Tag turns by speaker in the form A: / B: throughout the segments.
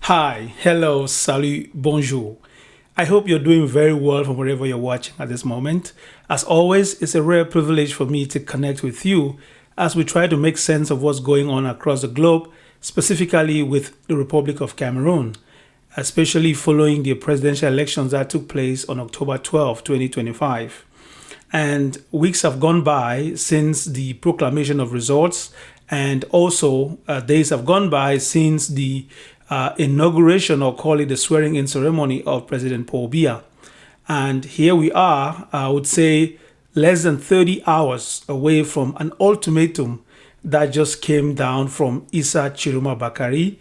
A: Hi, hello, salut, bonjour. I hope you're doing very well from wherever you're watching at this moment. As always, it's a rare privilege for me to connect with you as we try to make sense of what's going on across the globe, specifically with the Republic of Cameroon, especially following the presidential elections that took place on October 12, 2025. And weeks have gone by since the proclamation of results, and also days have gone by since the inauguration, or call it the swearing in ceremony of President Paul Biya. And here we are, I would say, less than 30 hours away from an ultimatum that just came down from Issa Tchiroma Bakary,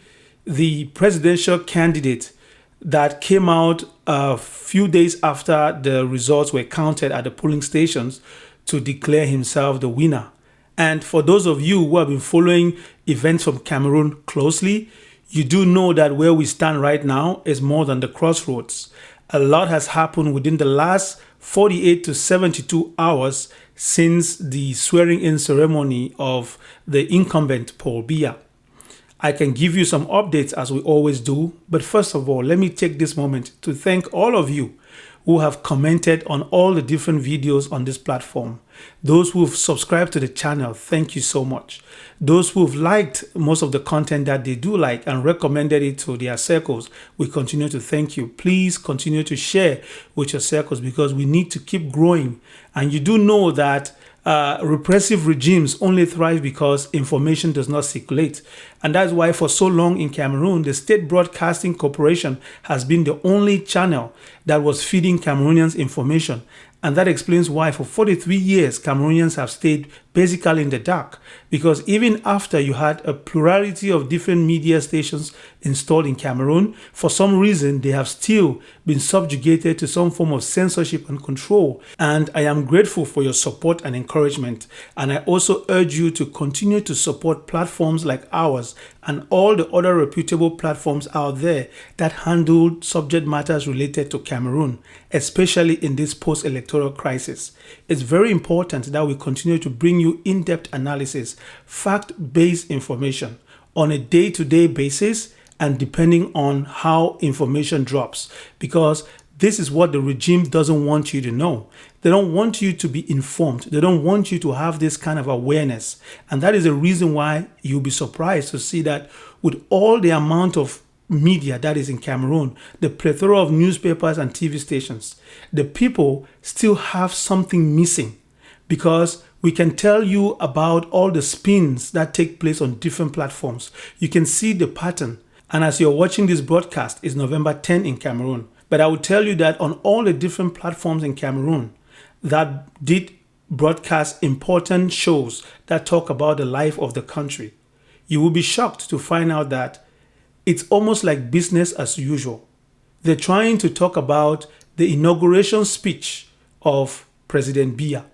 A: the presidential candidate that came out a few days after the results were counted at the polling stations to declare himself the winner. And for those of you who have been following events from Cameroon closely, you do know that where we stand right now is more than the crossroads. A lot has happened within the last 48 to 72 hours since the swearing-in ceremony of the incumbent Paul Biya. I can give you some updates as we always do, but first of all, let me take this moment to thank all of you who have commented on all the different videos on this platform. Those who've subscribed to the channel, thank you so much. Those who've liked most of the content that they do like and recommended it to their circles, we continue to thank you. Please continue to share with your circles because we need to keep growing. And you do know that repressive regimes only thrive because information does not circulate. And that's why for so long in Cameroon, the State Broadcasting Corporation has been the only channel that was feeding Cameroonians information. And that explains why for 43 years, Cameroonians have stayed basically in the dark. Because even after you had a plurality of different media stations installed in Cameroon, for some reason, they have still been subjugated to some form of censorship and control. And I am grateful for your support and encouragement. And I also urge you to continue to support platforms like ours and all the other reputable platforms out there that handle subject matters related to Cameroon, especially in this post-electoral crisis. It's very important that we continue to bring you in-depth analysis, fact-based information on a day-to-day basis and depending on how information drops, because this is what the regime doesn't want you to know. They don't want you to be informed. They don't want you to have this kind of awareness. And that is the reason why you'll be surprised to see that with all the amount of media that is in Cameroon, the plethora of newspapers and TV stations, the people still have something missing, because we can tell you about all the spins that take place on different platforms. You can see the pattern. And as you're watching this broadcast, it's November 10 in Cameroon. But I will tell you that on all the different platforms in Cameroon that did broadcast important shows that talk about the life of the country, you will be shocked to find out that it's almost like business as usual. They're trying to talk about the inauguration speech of President Biya.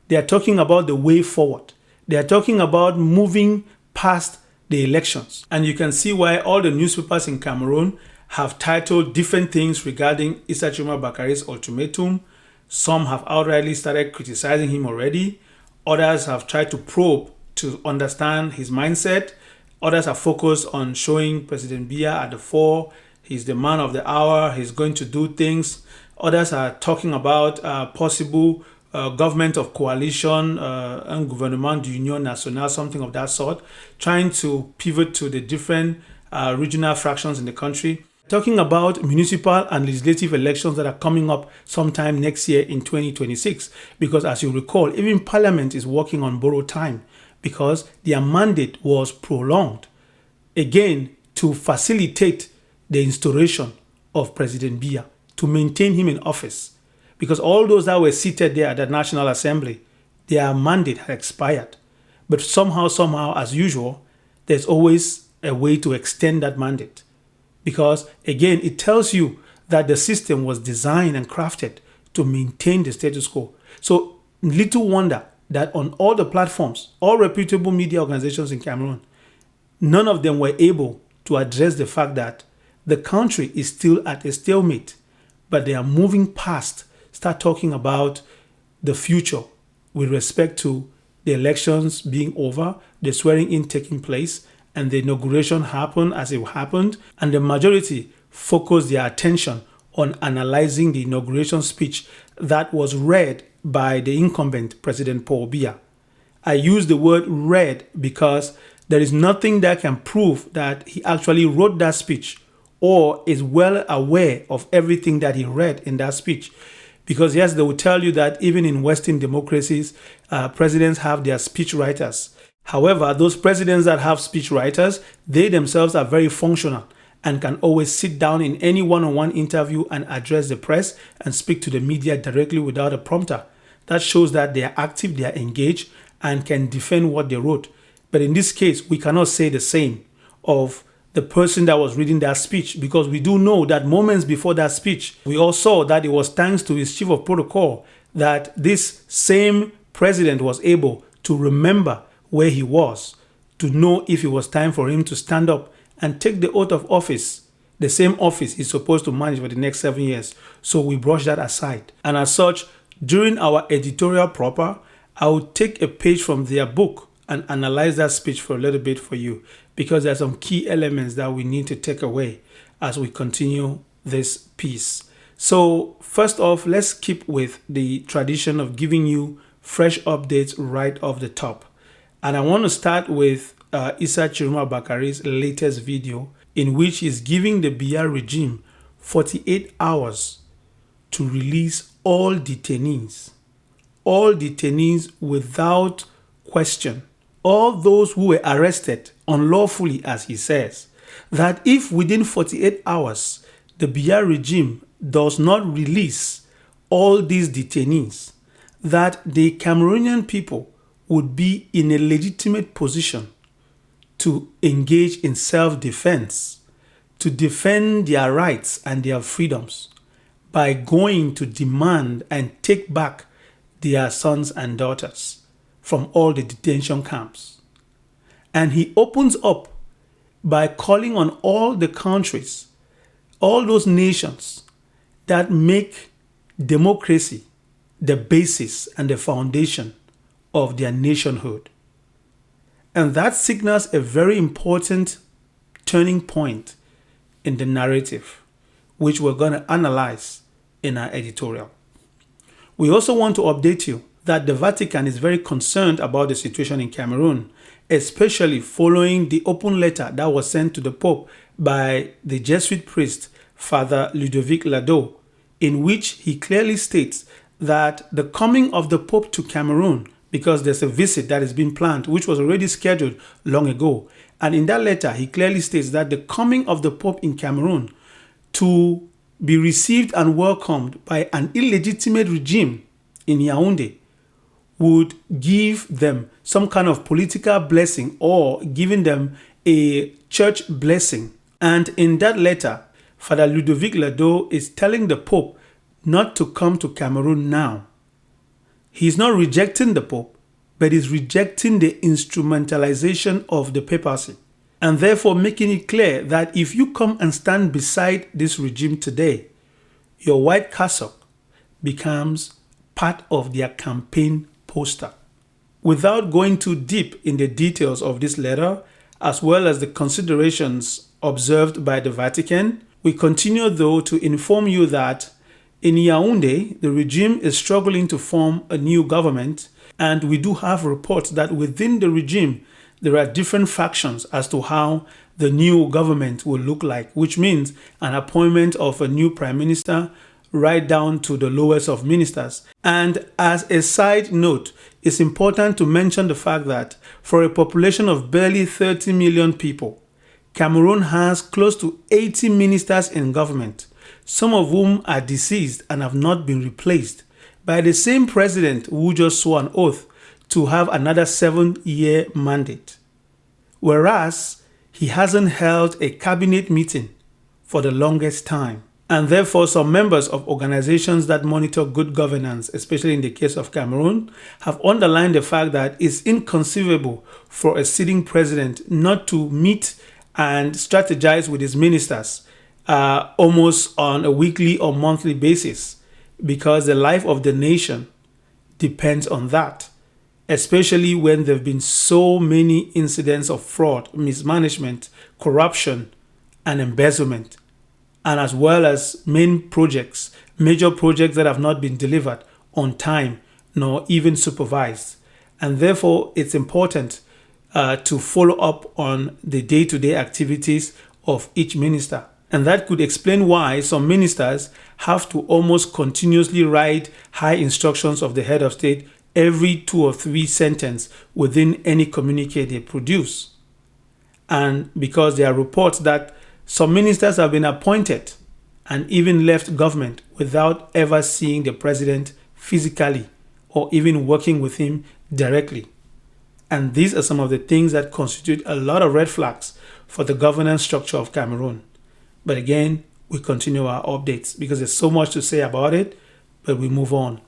A: They are talking about the way forward. They are talking about moving past the elections. And you can see why all the newspapers in Cameroon have titled different things regarding Issa Tchiroma Bakary's ultimatum. Some have outrightly started criticizing him already. Others have tried to probe to understand his mindset. Others are focused on showing President Biya at the fore. He's the man of the hour. He's going to do things. Others are talking about possible government of coalition, un gouvernement d'union nationale, something of that sort, trying to pivot to the different regional fractions in the country. Talking about municipal and legislative elections that are coming up sometime next year in 2026, because as you recall, even Parliament is working on borrowed time because their mandate was prolonged, again, to facilitate the instauration of President Biya, to maintain him in office. Because all those that were seated there at the National Assembly, their mandate had expired. But somehow, as usual, there's always a way to extend that mandate. Because, again, it tells you that the system was designed and crafted to maintain the status quo. So, little wonder that on all the platforms, all reputable media organizations in Cameroon, none of them were able to address the fact that the country is still at a stalemate, but they are moving past, start talking about the future with respect to the elections being over, the swearing in taking place, and the inauguration happened as it happened, and the majority focused their attention on analyzing the inauguration speech that was read by the incumbent President Paul Biya. I use the word read because there is nothing that can prove that he actually wrote that speech or is well aware of everything that he read in that speech. Because yes, they will tell you that even in Western democracies, presidents have their speech writers. However, those presidents that have speech writers, they themselves are very functional and can always sit down in any one-on-one interview and address the press and speak to the media directly without a prompter. That shows that they are active, they are engaged, and can defend what they wrote. But in this case, we cannot say the same of the person that was reading that speech, because we do know that moments before that speech, we all saw that it was thanks to his chief of protocol that this same president was able to remember where he was, to know if it was time for him to stand up and take the oath of office, the same office he's supposed to manage for the next 7 years. So we brush that aside. And as such, during our editorial proper, I will take a page from their book and analyze that speech for a little bit for you, because there are some key elements that we need to take away as we continue this piece. So first off, let's keep with the tradition of giving you fresh updates right off the top. And I want to start with Issa Tchiroma Bakary's latest video, in which he's giving the Biya regime 48 hours to release all detainees without question, all those who were arrested unlawfully, as he says, that if within 48 hours the Biya regime does not release all these detainees, that the Cameroonian people would be in a legitimate position to engage in self-defense, to defend their rights and their freedoms by going to demand and take back their sons and daughters from all the detention camps. And he opens up by calling on all the countries, all those nations that make democracy the basis and the foundation of their nationhood. And that signals a very important turning point in the narrative, which we're going to analyze in our editorial. We also want to update you that the Vatican is very concerned about the situation in Cameroon, especially following the open letter that was sent to the Pope by the Jesuit priest, Father Ludovic Lado, in which he clearly states that the coming of the Pope to Cameroon, because there's a visit that has been planned, which was already scheduled long ago. And in that letter, he clearly states that the coming of the Pope in Cameroon to be received and welcomed by an illegitimate regime in Yaoundé would give them some kind of political blessing or giving them a church blessing. And in that letter, Father Ludovic Lado is telling the Pope not to come to Cameroon now. He's not rejecting the Pope, but he's rejecting the instrumentalization of the papacy, and therefore making it clear that if you come and stand beside this regime today, your white cassock becomes part of their campaign poster. Without going too deep in the details of this letter, as well as the considerations observed by the Vatican, we continue though to inform you that in Yaoundé, the regime is struggling to form a new government, and we do have reports that within the regime, there are different factions as to how the new government will look like, which means an appointment of a new prime minister right down to the lowest of ministers. And as a side note, it's important to mention the fact that for a population of barely 30 million people, Cameroon has close to 80 ministers in government, some of whom are deceased and have not been replaced by the same president who just swore an oath to have another 7-year mandate. Whereas he hasn't held a cabinet meeting for the longest time. And therefore, some members of organizations that monitor good governance, especially in the case of Cameroon, have underlined the fact that it's inconceivable for a sitting president not to meet and strategize with his ministers almost on a weekly or monthly basis, because the life of the nation depends on that, especially when there have been so many incidents of fraud, mismanagement, corruption, and embezzlement, and as well as major projects that have not been delivered on time nor even supervised. And therefore, it's important to follow up on the day-to-day activities of each minister. And that could explain why some ministers have to almost continuously write high instructions of the head of state every 2 or 3 sentences within any communique they produce. And because there are reports that some ministers have been appointed and even left government without ever seeing the president physically or even working with him directly. And these are some of the things that constitute a lot of red flags for the governance structure of Cameroon. But again, we continue our updates because there's so much to say about it, but we move on.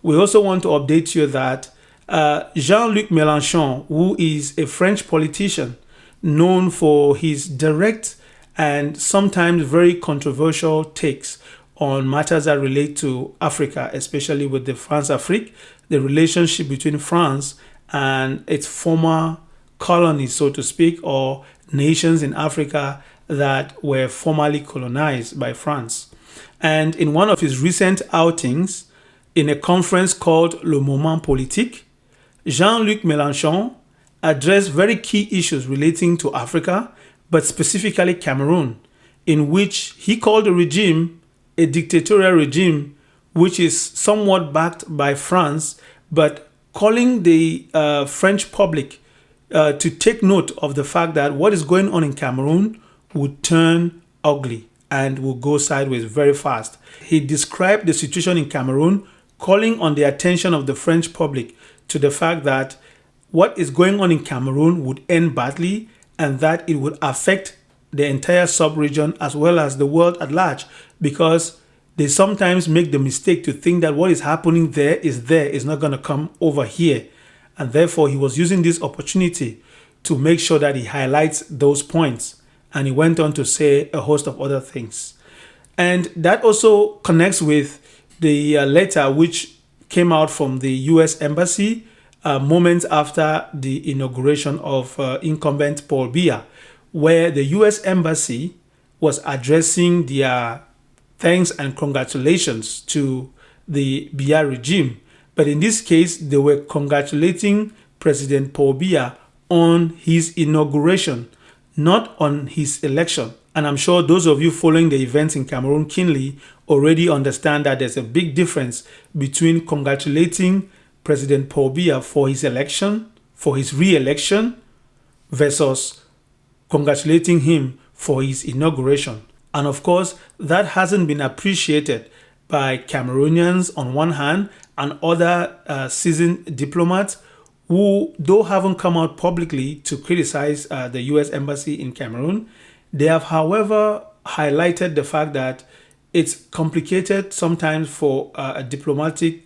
A: We also want to update you that Jean-Luc Mélenchon, who is a French politician known for his direct and sometimes very controversial takes on matters that relate to Africa, especially with the France-Afrique, the relationship between France and its former colonies, so to speak, or nations in Africa that were formerly colonized by France. And in one of his recent outings, in a conference called Le Moment Politique, Jean-Luc Mélenchon addressed very key issues relating to Africa, but specifically Cameroon, in which he called the regime a dictatorial regime, which is somewhat backed by France, but calling the French public to take note of the fact that what is going on in Cameroon would turn ugly and will go sideways very fast. He described the situation in Cameroon, calling on the attention of the French public to the fact that what is going on in Cameroon would end badly and that it would affect the entire sub-region as well as the world at large, because they sometimes make the mistake to think that what is happening there is not going to come over here. And therefore, he was using this opportunity to make sure that he highlights those points. And he went on to say a host of other things. And that also connects with the letter which came out from the U.S. Embassy moments after the inauguration of incumbent Paul Biya, where the U.S. Embassy was addressing their thanks and congratulations to the Biya regime. But in this case, they were congratulating President Paul Biya on his inauguration, not on his election. And I'm sure those of you following the events in Cameroon keenly already understand that there's a big difference between congratulating President Paul Biya for his election, for his re-election, versus congratulating him for his inauguration. And of course, that hasn't been appreciated by Cameroonians on one hand and other seasoned diplomats who, though haven't come out publicly to criticize the U.S. Embassy in Cameroon, they have, however, highlighted the fact that it's complicated sometimes for a diplomatic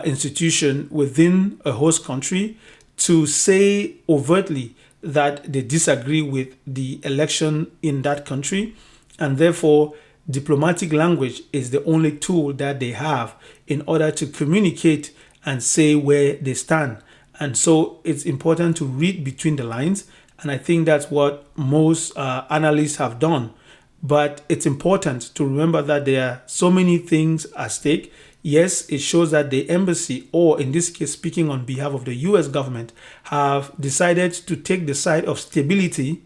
A: institution within a host country to say overtly that they disagree with the election in that country, and therefore diplomatic language is the only tool that they have in order to communicate and say where they stand. And so it's important to read between the lines, and I think that's what most analysts have done. But it's important to remember that there are so many things at stake. Yes, it shows that the embassy, or in this case, speaking on behalf of the US government, have decided to take the side of stability.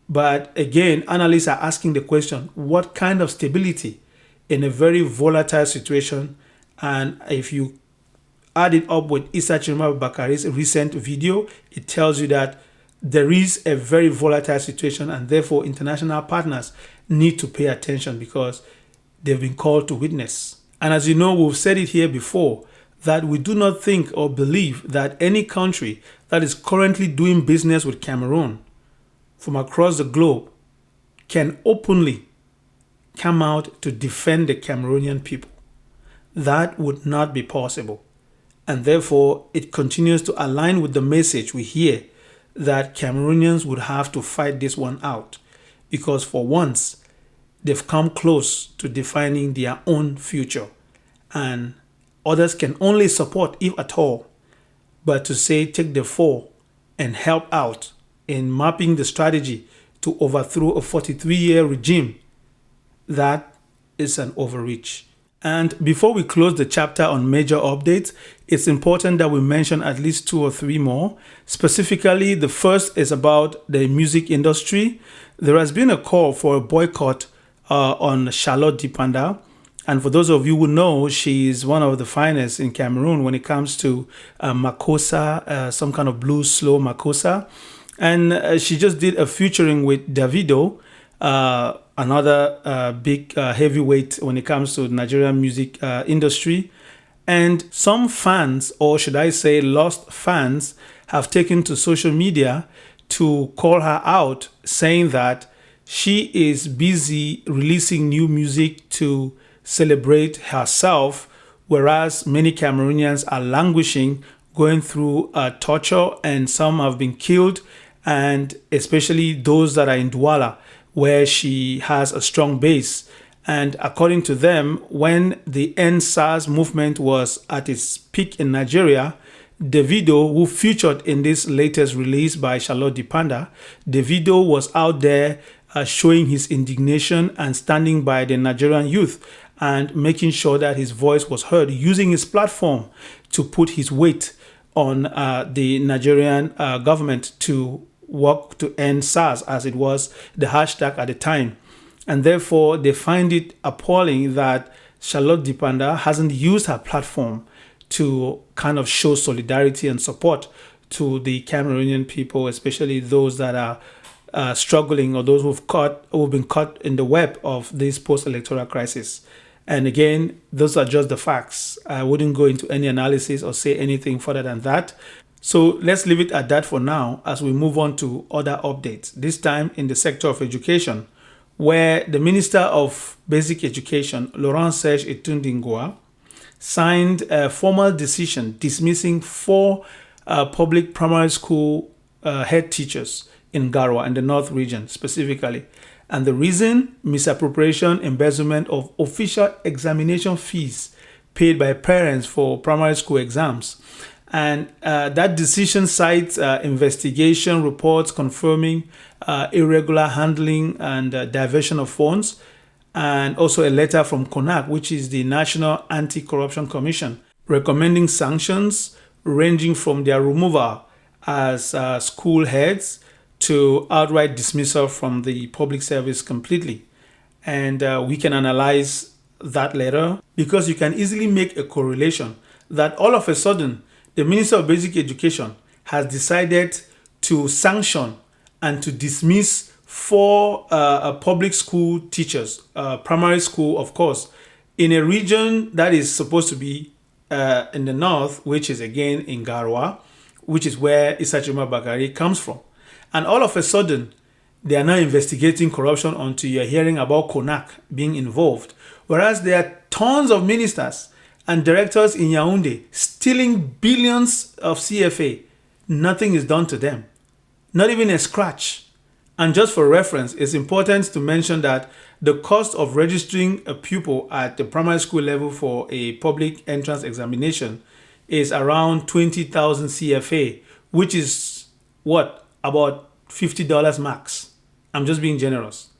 A: But again, analysts are asking the question, what kind of stability in a very volatile situation? And if you add it up with Issa Tchiroma Bakary's recent video, it tells you that there is a very volatile situation, and therefore international partners need to pay attention because they've been called to witness. And as you know, we've said it here before, that we do not think or believe that any country that is currently doing business with Cameroon from across the globe can openly come out to defend the Cameroonian people. That would not be possible. And therefore, it continues to align with the message we hear that Cameroonians would have to fight this one out, because for once, they've come close to defining their own future, and others can only support, if at all. but to say take the fall and help out in mapping the strategy to overthrow a 43-year regime, that is an overreach. And before we close the chapter on major updates, it's important that we mention at least 2 or 3 more. Specifically, the first is about the music industry. There has been a call for a boycott on Charlotte Dipanda. And for those of you who know, she is one of the finest in Cameroon when it comes to Makossa, some kind of blues slow Makossa. And she just did a featuring with Davido, another big heavyweight when it comes to Nigerian music industry. And some fans, or should I say lost fans, have taken to social media to call her out, saying that she is busy releasing new music to celebrate herself, whereas many Cameroonians are languishing, going through torture, and some have been killed, and especially those that are in Douala, where she has a strong base. And according to them, when the End SARS movement was at its peak in Nigeria, Davido, who featured in this latest release by Charlotte Dipanda, Davido was out there showing his indignation and standing by the Nigerian youth and making sure that his voice was heard, using his platform to put his weight on the Nigerian government to work to end SARS, as it was the hashtag at the time. And therefore, they find it appalling that Charlotte Dipanda hasn't used her platform to kind of show solidarity and support to the Cameroonian people, especially those that are struggling, or those who've been caught in the web of this post-electoral crisis. And again, those are just the facts. I wouldn't go into any analysis or say anything further than that. So let's leave it at that for now as we move on to other updates, this time in the sector of education, where the Minister of Basic Education, Laurent Serge Etundingwa, signed a formal decision dismissing 4 public primary school head teachers in Garwa, in the North region specifically. And the reason? Misappropriation, embezzlement of official examination fees paid by parents for primary school exams. And that decision cites investigation reports confirming irregular handling and diversion of funds, and also a letter from CONAC, which is the National Anti-Corruption Commission, recommending sanctions ranging from their removal as school heads to outright dismissal from the public service completely. And we can analyze that later, because you can easily make a correlation that all of a sudden the Minister of Basic Education has decided to sanction and to dismiss 4 public school teachers, primary school, of course, in a region that is supposed to be in the north, which is again in Garwa, which is where Issa Tchiroma Bakary comes from. And all of a sudden, they are now investigating corruption until you're hearing about CONAC being involved. Whereas there are tons of ministers and directors in Yaoundé stealing billions of CFA. Nothing is done to them. Not even a scratch. And just for reference, it's important to mention that the cost of registering a pupil at the primary school level for a public entrance examination is around 20,000 CFA, which is what? About $50 max. I'm just being generous.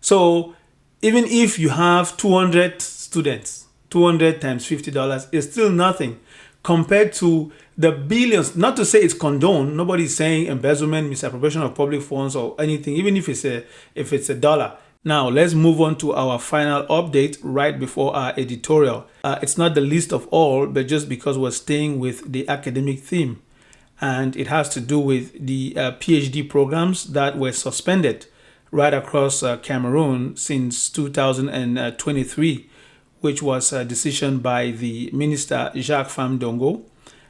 A: So even if you have 200 students, 200 times $50 is still nothing compared to the billions. Not to say it's condoned. Nobody's saying embezzlement, misappropriation of public funds or anything, even if it's a dollar. Now, let's move on to our final update right before our editorial. It's not the least of all, but just because we're staying with the academic theme. And it has to do with the PhD programs that were suspended right across Cameroon since 2023, which was a decision by the Minister Jacques Famdongo.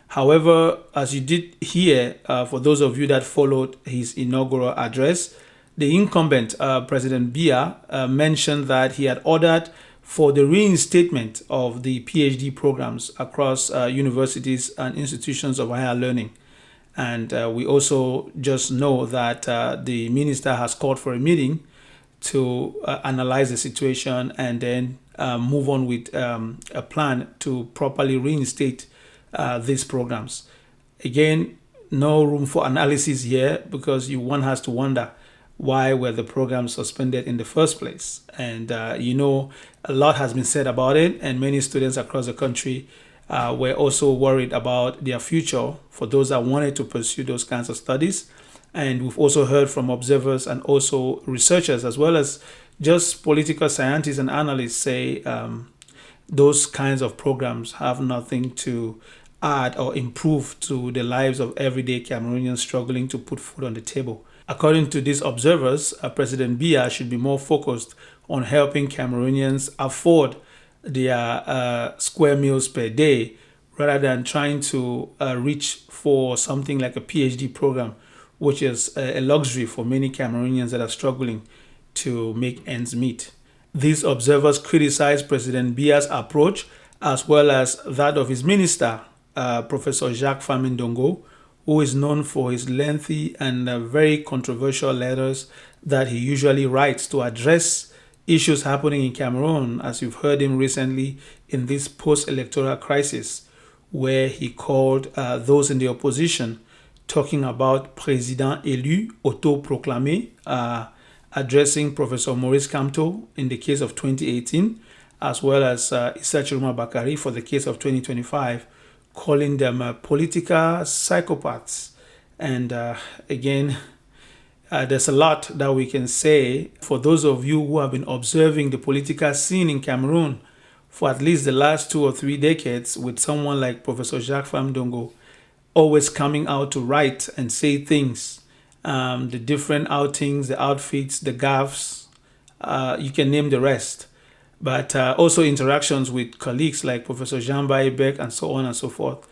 A: However, as you did hear, for those of you that followed his inaugural address, the incumbent President Biya mentioned that he had ordered for the reinstatement of the PhD programs across universities and institutions of higher learning. And we also just know that the minister has called for a meeting to analyze the situation and then move on with a plan to properly reinstate these programs. Again, no room for analysis here because one has to wonder why were the programs suspended in the first place. And, a lot has been said about it, and many students across the country were also worried about their future for those that wanted to pursue those kinds of studies. And we've also heard from observers and also researchers, as well as just political scientists and analysts say those kinds of programs have nothing to add or improve to the lives of everyday Cameroonians struggling to put food on the table. According to these observers, President Biya should be more focused on helping Cameroonians afford their square meals per day rather than trying to reach for something like a PhD program, which is a luxury for many Cameroonians that are struggling to make ends meet. These observers criticize President Biya's approach as well as that of his minister, Professor Jacques Famindongo, who is known for his lengthy and very controversial letters that he usually writes to address issues happening in Cameroon, as you've heard him recently in this post-electoral crisis, where he called those in the opposition talking about Président élu auto-proclamé, addressing Professor Maurice Kamto in the case of 2018, as well as Issa Tchiroma Bakary for the case of 2025, calling them political psychopaths. And again, there's a lot that we can say. For those of you who have been observing the political scene in Cameroon for at least the last 2 or 3 decades, with someone like Professor Jacques Famdongo always coming out to write and say things, the different outings, the outfits, the gaffes, you can name the rest. But also interactions with colleagues like Professor Jean-Baye Beck and so on and so forth.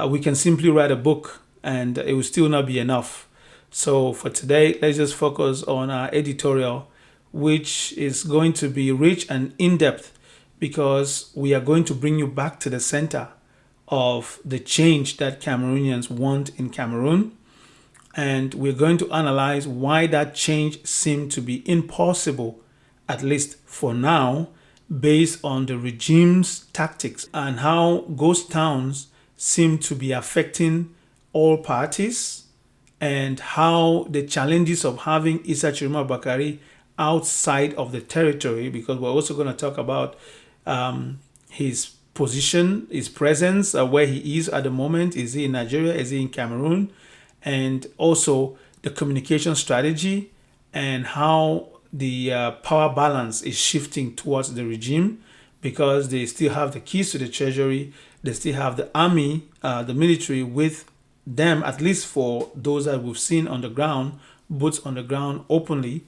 A: We can simply write a book and it will still not be enough. So for today, let's just focus on our editorial, which is going to be rich and in-depth because we are going to bring you back to the center of the change that Cameroonians want in Cameroon. And we're going to analyze why that change seemed to be impossible, at least for now, based on the regime's tactics and how ghost towns seem to be affecting all parties, and how the challenges of having Issa Tchiroma Bakary outside of the territory, because we're also going to talk about his position, his presence, where he is at the moment. Is he in Nigeria? Is he in Cameroon? And also the communication strategy and how the power balance is shifting towards the regime, because they still have the keys to the treasury. They still have the army, the military with them, at least for those that we've seen on the ground, boots on the ground openly.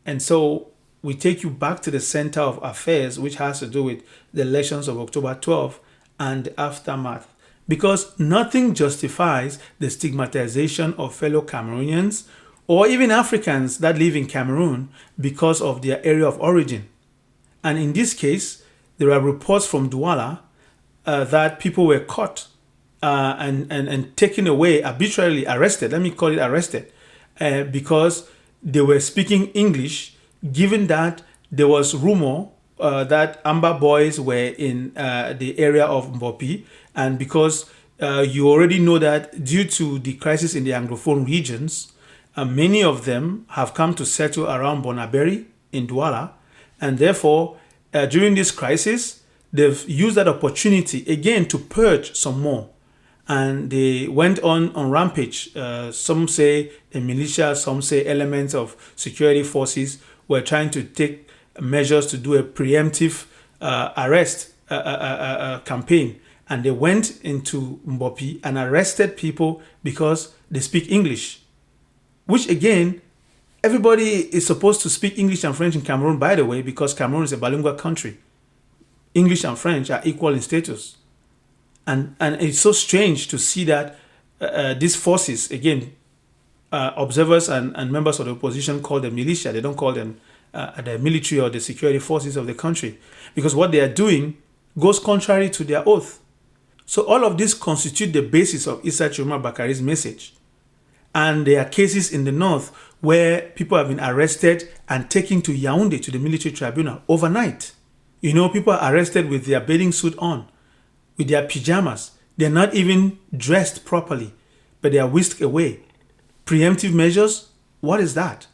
A: And so we take you back to the center of affairs, which has to do with the elections of October 12 and the aftermath. Because nothing justifies the stigmatization of fellow Cameroonians or even Africans that live in Cameroon because of their area of origin. And in this case, there are reports from Douala that people were caught and taken away, arbitrarily arrested, let me call it arrested, because they were speaking English, given that there was rumor that Amber boys were in the area of Mbopi, and because you already know that due to the crisis in the Anglophone regions, many of them have come to settle around Bonaberi in Douala, and therefore during this crisis, they've used that opportunity again to purge some more. And they went on rampage. Some say a militia, some say elements of security forces were trying to take measures to do a preemptive arrest campaign. And they went into Mbopi and arrested people because they speak English. Which again, everybody is supposed to speak English and French in Cameroon, by the way, because Cameroon is a bilingual country. English and French are equal in status. And it's so strange to see that these forces, again, observers and members of the opposition call them militia. They don't call them the military or the security forces of the country, because what they are doing goes contrary to their oath. So all of this constitute the basis of Issa Tchiroma Bakary's message. And there are cases in the north where people have been arrested and taken to Yaoundé, to the military tribunal, overnight. You know, people are arrested with their bathing suit on, with their pajamas. They're not even dressed properly, but they are whisked away. Preemptive measures? What is that?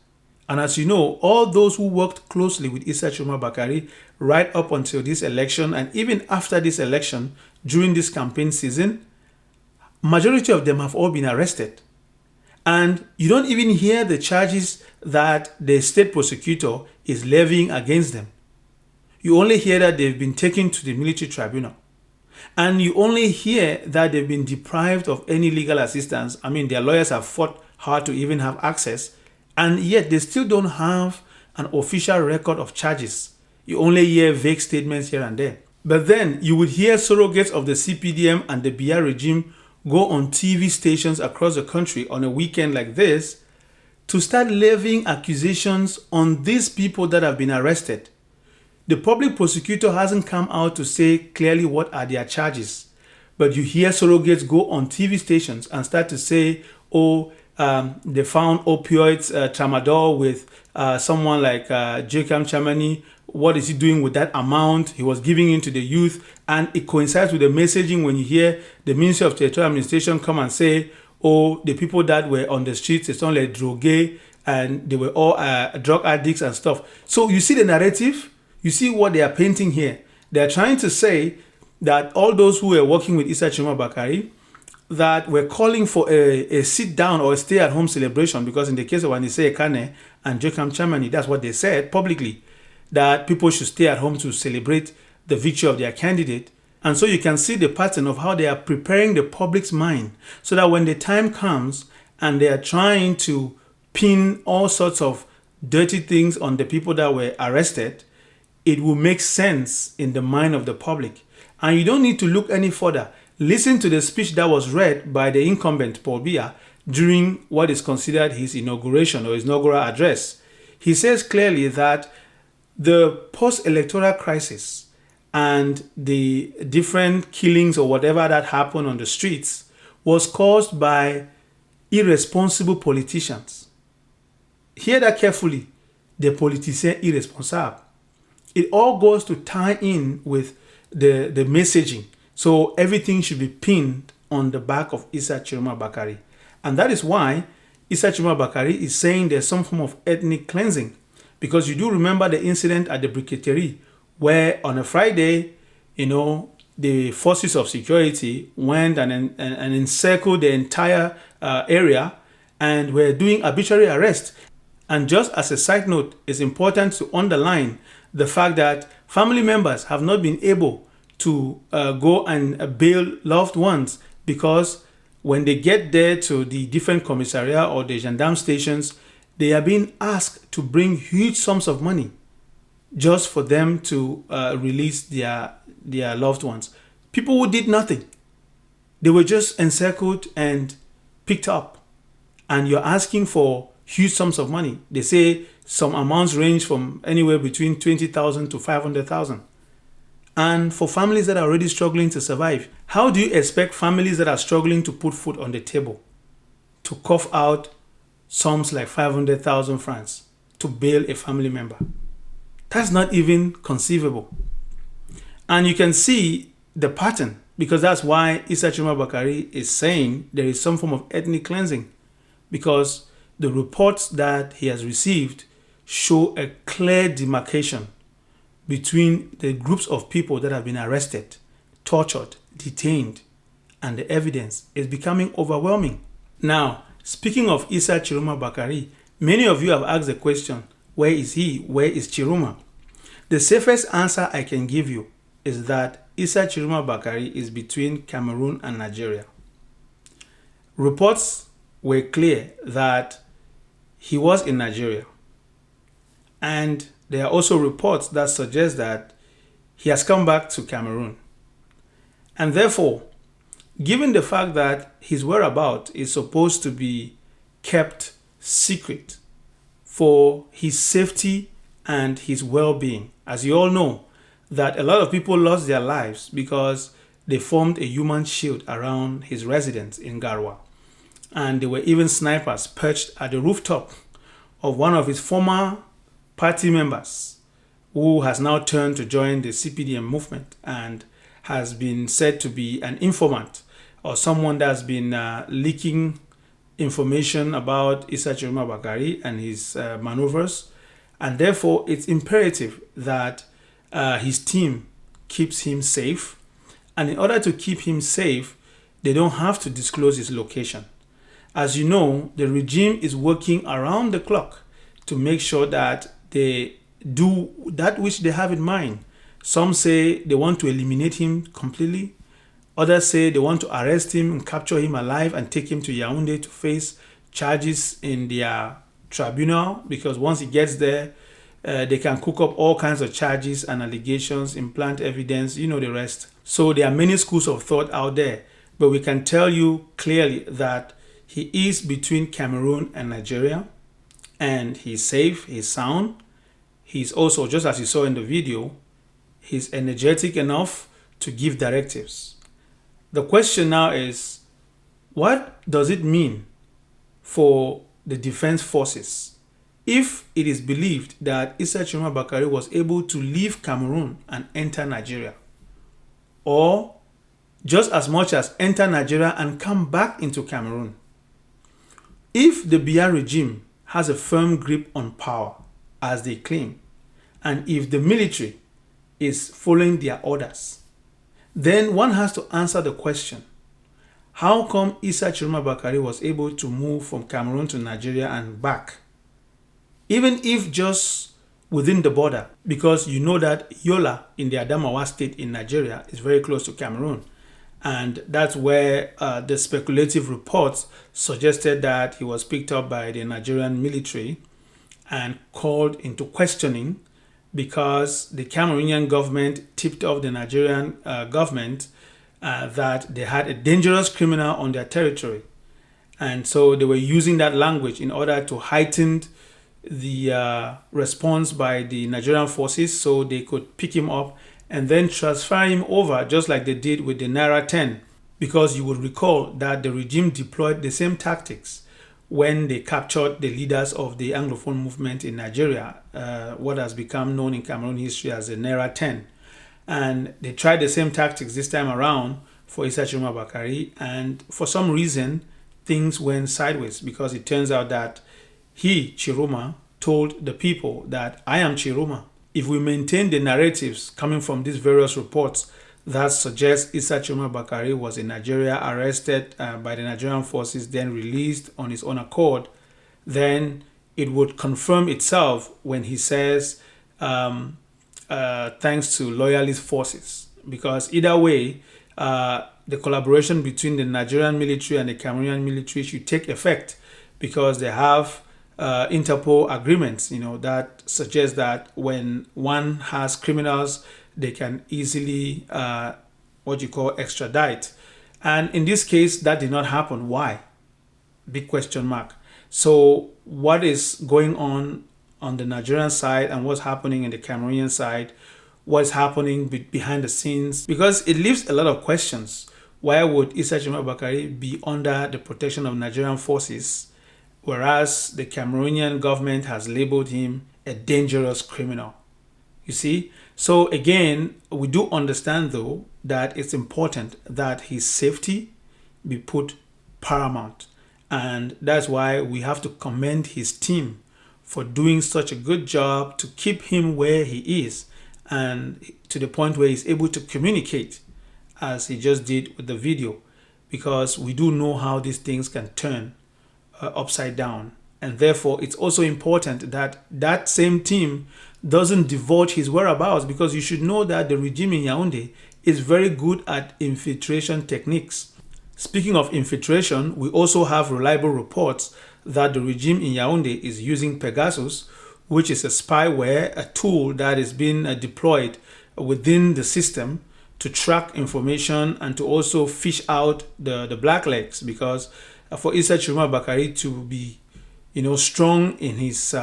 A: And as you know, all those who worked closely with Issa Tchiroma Bakary right up until this election and even after this election, during this campaign season, majority of them have all been arrested. And you don't even hear the charges that the state prosecutor is levying against them. You only hear that they've been taken to the military tribunal. And you only hear that they've been deprived of any legal assistance. I mean, their lawyers have fought hard to even have access. And yet they still don't have an official record of charges. You only hear vague statements here and there. But then you would hear surrogates of the CPDM and the Biya regime go on TV stations across the country on a weekend like this to start levying accusations on these people that have been arrested. The public prosecutor hasn't come out to say clearly what are their charges, but you hear surrogates go on TV stations and start to say, they found opioids, tramadol with someone like Jacob Chamani. What is he doing with that amount? He was giving it to the youth. And it coincides with the messaging when you hear the Ministry of Territorial Administration come and say, the people that were on the streets, it's only drogués and they were all drug addicts and stuff. So you see the narrative, you see what they are painting here. They are trying to say that all those who were working with Issa Tchiroma Bakary that were calling for a sit-down or a stay-at-home celebration, because in the case of Anise Ekane and Jacob Chamani, that's what they said publicly, that people should stay at home to celebrate the victory of their candidate. And so you can see the pattern of how they are preparing the public's mind so that when the time comes and they are trying to pin all sorts of dirty things on the people that were arrested, it will make sense in the mind of the public. And you don't need to look any further. Listen to the speech that was read by the incumbent Paul Biya during what is considered his inauguration or his inaugural address. He says clearly that the post-electoral crisis and the different killings or whatever that happened on the streets was caused by irresponsible politicians. Hear that carefully. The politiciens irresponsables. It all goes to tie in with the messaging. So everything should be pinned on the back of Issa Tchiroma Bakary. And that is why Issa Tchiroma Bakary is saying there's some form of ethnic cleansing. Because you do remember the incident at the briqueterie where on a Friday, the forces of security went and encircled the entire area and were doing arbitrary arrests. And just as a side note, it's important to underline the fact that family members have not been able to go and bail loved ones, because when they get there to the different commissariat or the gendarme stations, they are being asked to bring huge sums of money just for them to release their loved ones. People who did nothing. They were just encircled and picked up. And you're asking for huge sums of money. They say some amounts range from anywhere between 20,000 to 500,000. And for families that are already struggling to survive, how do you expect families that are struggling to put food on the table to cough out sums like 500,000 francs to bail a family member? That's not even conceivable. And you can see the pattern, because that's why Issa Tchiroma Bakary is saying there is some form of ethnic cleansing, because the reports that he has received show a clear demarcation between the groups of people that have been arrested, tortured, detained, and the evidence is becoming overwhelming. Now, speaking of Issa Tchiroma Bakary, many of you have asked the question, where is he? Where is Tchiroma? The safest answer I can give you is that Issa Tchiroma Bakary is between Cameroon and Nigeria. Reports were clear that he was in Nigeria. And there are also reports that suggest that he has come back to Cameroon. And therefore, given the fact that his whereabouts is supposed to be kept secret for his safety and his well-being, as you all know, that a lot of people lost their lives because they formed a human shield around his residence in Garwa. And there were even snipers perched at the rooftop of one of his former party members, who has now turned to join the CPDM movement and has been said to be an informant. or someone that's been leaking information about Issa Tchiroma Bakary and his maneuvers. And therefore, it's imperative that his team keeps him safe. And in order to keep him safe, they don't have to disclose his location. As you know, the regime is working around the clock to make sure that they do that which they have in mind. Some say they want to eliminate him completely. Others say they want to arrest him and capture him alive and take him to Yaoundé to face charges in their tribunal, because once he gets there, they can cook up all kinds of charges and allegations, implant evidence, you know the rest. So there are many schools of thought out there, but we can tell you clearly that he is between Cameroon and Nigeria, and he's safe, he's sound. He's also, just as you saw in the video, he's energetic enough to give directives. The question now is, what does it mean for the defense forces if it is believed that Issa Tchiroma Bakary was able to leave Cameroon and enter Nigeria? Or just as much as enter Nigeria and come back into Cameroon? If the Biya regime has a firm grip on power, as they claim, and if the military is following their orders, then one has to answer the question, how come Issa Tchiroma Bakary was able to move from Cameroon to Nigeria and back? Even if just within the border, because you know that Yola in the Adamawa state in Nigeria is very close to Cameroon. And that's where the speculative reports suggested that he was picked up by the Nigerian military and called into questioning, because the Cameroonian government tipped off the Nigerian government that they had a dangerous criminal on their territory. And so they were using that language in order to heighten the response by the Nigerian forces so they could pick him up and then transfer him over, just like they did with the Naira 10. Because you would recall that the regime deployed the same tactics when they captured the leaders of the Anglophone movement in Nigeria, what has become known in Cameroon history as the Naira 10. And they tried the same tactics this time around for Issa Tchiroma Bakary, and for some reason, things went sideways, because it turns out that he, Tchiroma, told the people that I am Tchiroma. If we maintain the narratives coming from these various reports that suggest Issa Tchiroma Bakary was in Nigeria, arrested by the Nigerian forces, then released on his own accord, then it would confirm itself when he says, thanks to loyalist forces. Because either way, the collaboration between the Nigerian military and the Cameroonian military should take effect, because they have Interpol agreements, that suggest that when one has criminals, they can easily, extradite. And in this case, that did not happen. Why? Big question mark. So what is going on the Nigerian side, and what's happening in the Cameroonian side? What's happening behind the scenes? Because it leaves a lot of questions. Why would Issa Tchiroma Bakary be under the protection of Nigerian forces, whereas the Cameroonian government has labeled him a dangerous criminal? You see? So again, we do understand though that it's important that his safety be put paramount. And that's why we have to commend his team for doing such a good job to keep him where he is, and to the point where he's able to communicate, as he just did with the video, because we do know how these things can turn upside down. And therefore, it's also important that that same team doesn't divulge his whereabouts, because you should know that the regime in Yaoundé is very good at infiltration techniques. Speaking of infiltration, we also have reliable reports that the regime in Yaoundé is using Pegasus, which is a spyware, a tool that is being deployed within the system to track information and to also fish out the blacklegs. Because for Issa Tchiroma Bakary to be strong in his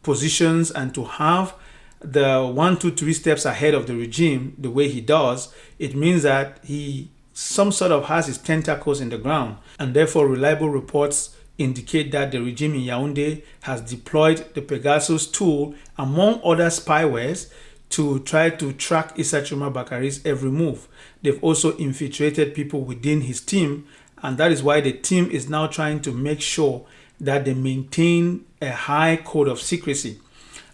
A: positions and to have the 1, 2, 3 steps ahead of the regime the way he does, it means that he some sort of has his tentacles in the ground. And therefore, reliable reports indicate that the regime in Yaoundé has deployed the Pegasus tool, among other spywares, to try to track Issa Tchiroma Bakary's every move. They've also infiltrated people within his team, and that is why the team is now trying to make sure that they maintain a high code of secrecy.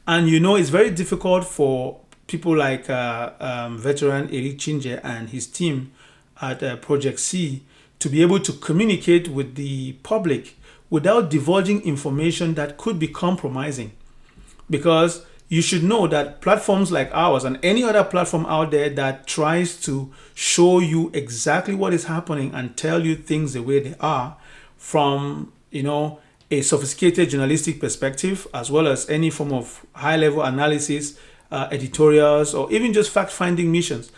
A: And it's very difficult for people like veteran Eric Chinje and his team at Project C to be able to communicate with the public without divulging information that could be compromising. Because you should know that platforms like ours and any other platform out there that tries to show you exactly what is happening and tell you things the way they are from, a sophisticated journalistic perspective, as well as any form of high-level analysis, editorials, or even just fact-finding missions,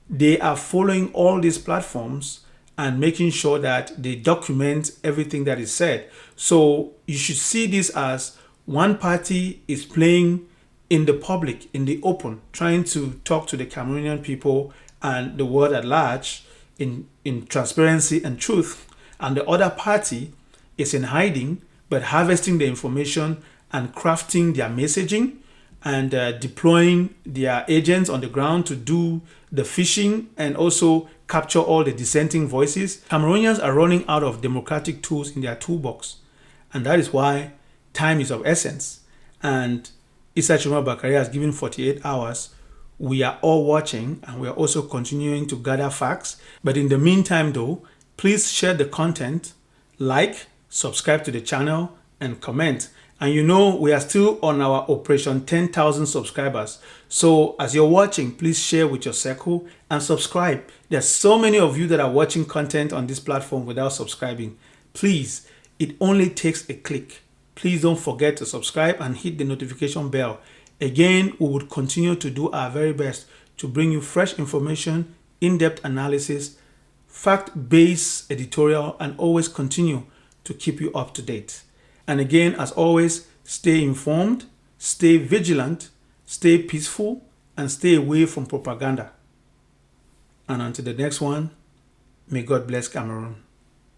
A: they are following all these platforms and making sure that they document everything that is said. So you should see this as one party is playing in the public, in the open, trying to talk to the Cameroonian people and the world at large in transparency and truth. And the other party is in hiding, but harvesting the information and crafting their messaging and deploying their agents on the ground to do the phishing and also capture all the dissenting voices. Cameroonians are running out of democratic tools in their toolbox. And that is why time is of essence. And Issa Tchiroma Bakary has given 48 hours. We are all watching, and we are also continuing to gather facts. But in the meantime, though, please share the content, like, subscribe to the channel, and comment. And we are still on our Operation 10,000 subscribers. So as you're watching, please share with your circle and subscribe. There's so many of you that are watching content on this platform without subscribing. Please, it only takes a click. Please don't forget to subscribe and hit the notification bell. Again, we would continue to do our very best to bring you fresh information, in-depth analysis, fact-based editorial, and always continue to keep you up to date. And again, as always, stay informed, stay vigilant, stay peaceful, and stay away from propaganda. And until the next one, may God bless Cameroon.